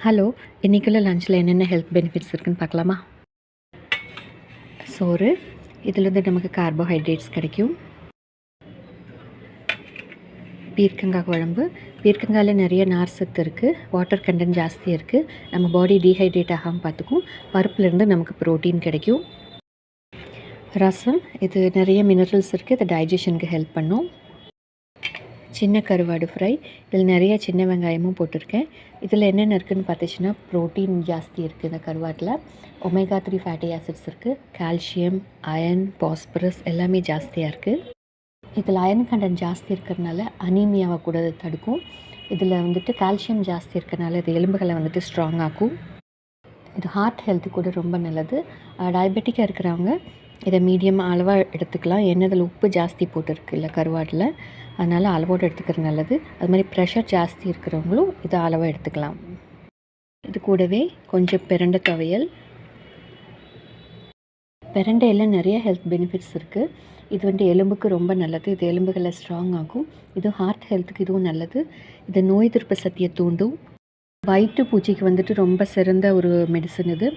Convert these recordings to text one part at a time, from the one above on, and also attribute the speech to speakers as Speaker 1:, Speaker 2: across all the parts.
Speaker 1: Hello, இன்றைக்குள்ள லஞ்சில் என்னென்ன health benefits இருக்குதுன்னு பார்க்கலாமா? சோறு, இதுலேருந்து நமக்கு கார்போஹைட்ரேட்ஸ் கிடைக்கும். பீர்க்கங்காய் குழம்பு, பீர்க்கங்காயில் நிறைய நார் சத்து இருக்குது, வாட்டர் கண்டென்ட் ஜாஸ்தி இருக்குது, நம்ம பாடி டீஹைட்ரேட் ஆகாமல் பார்த்துக்கும். பருப்புலேருந்து நமக்கு ப்ரோட்டீன் கிடைக்கும். ரசம், இது நிறைய மினரல்ஸ் இருக்குது, இது டைஜஷனுக்கு ஹெல்ப் பண்ணும். சின்ன கருவாடு ஃப்ரை, இதில் நிறைய சின்ன வெங்காயமும் போட்டிருக்கேன். இதில் என்னென்ன இருக்குதுன்னு பார்த்துச்சின்னா, ப்ரோட்டீன் ஜாஸ்தி இருக்குது இந்த கருவாட்டில். ஒமேகா 3 ஃபேட்டி ஆசிட்ஸ் இருக்குது, கால்சியம், அயர்ன், பாஸ்பரஸ் எல்லாமே ஜாஸ்தியாக இருக்குது. இதில் அயர்ன் கண்டென்ட் ஜாஸ்தி இருக்கிறதுனால அனீமியாவை கூட தடுக்கும். இதில் கால்சியம் ஜாஸ்தி இருக்கிறனால இது எலும்புகளை ஸ்ட்ராங் ஆக்கும். இது ஹார்ட் ஹெல்த்து கூட ரொம்ப நல்லது. டயபெட்டிக்காக இருக்கிறவங்க இதை மீடியம் அளவாக எடுத்துக்கலாம். ஏன்னா இதில் உப்பு ஜாஸ்தி போட்டிருக்கு இல்லை கருவாட்டில், அதனால் அளவோடு எடுத்துக்கிறது நல்லது. அது மாதிரி ப்ரெஷர் ஜாஸ்தி இருக்கிறவங்களும் இதை அளவாக எடுத்துக்கலாம். இது கூடவே கொஞ்சம் பிரண்டை துவையல். பிரண்டையில் நிறைய ஹெல்த் பெனிஃபிட்ஸ் இருக்குது. இது எலும்புக்கு ரொம்ப நல்லது. இது எலும்புகளை ஸ்ட்ராங் ஆகும். இது ஹார்ட் ஹெல்த்துக்கு இதுவும் நல்லது. இது நோய் எதிர்ப்பு சக்தியை தூண்டும். வயிற்று பூச்சிக்கு ரொம்ப சிறந்த ஒரு மெடிசன் இது.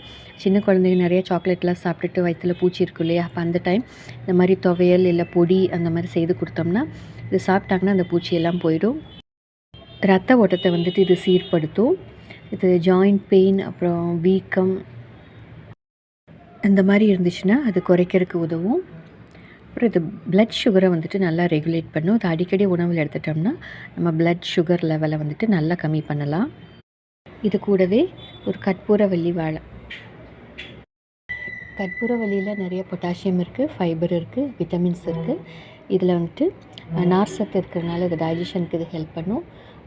Speaker 1: சின்ன குழந்தைங்க நிறைய சாக்லேட்லாம் சாப்பிட்டுட்டு வயிற்றில் பூச்சி இருக்கும் இல்லையா, அப்போ அந்த டைம் இந்த மாதிரி துவையல் இல்லை பொடி அந்த மாதிரி செய்து கொடுத்தோம்னா இது சாப்பிட்டாங்கன்னா அந்த பூச்சியெல்லாம் போயிடும். ரத்த ஓட்டத்தை இது சீர்படுத்தும். இது ஜாயிண்ட் பெயின், அப்புறம் வீக்கம் அந்த மாதிரி இருந்துச்சுன்னா அது குறைக்கிறதுக்கு உதவும். அப்புறம் இது பிளட் சுகரை நல்லா ரெகுலேட் பண்ணும். இது அடிக்கடி உணவில் எடுத்துட்டோம்னா நம்ம பிளட் சுகர் லெவலை நல்லா கம்மி பண்ணலாம். இது கூடவே ஒரு கற்பூரவள்ளி வாழை. கற்பூரவள்ளியில் நிறைய பொட்டாசியம் இருக்குது, ஃபைபர் இருக்குது, விட்டமின்ஸ் இருக்குது. இதில் நார் சத்து இருக்கிறதுனால இது டைஜஷனுக்கு இது ஹெல்ப் பண்ணும்.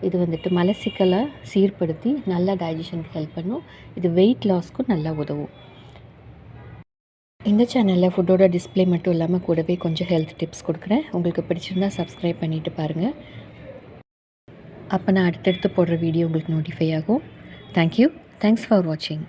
Speaker 1: இது மலச்சிக்கலை சீர்படுத்தி நல்லா டைஜஷனுக்கு ஹெல்ப் பண்ணும். இது வெயிட் லாஸ்க்கும் நல்லா உதவும். இந்த சேனலில் ஃபுட்டோட டிஸ்பிளே மட்டும் இல்லாமல் கூடவே கொஞ்சம் ஹெல்த் டிப்ஸ் கொடுக்குறேன். உங்களுக்கு பிடிச்சிருந்தால் சப்ஸ்கிரைப் பண்ணிவிட்டு பாருங்கள். அப்போ நான் அடுத்தடுத்து போடுற வீடியோ உங்களுக்கு நோட்டிஃபை ஆகும். தேங்க்யூ. தேங்க்ஸ் ஃபார் வாட்சிங்.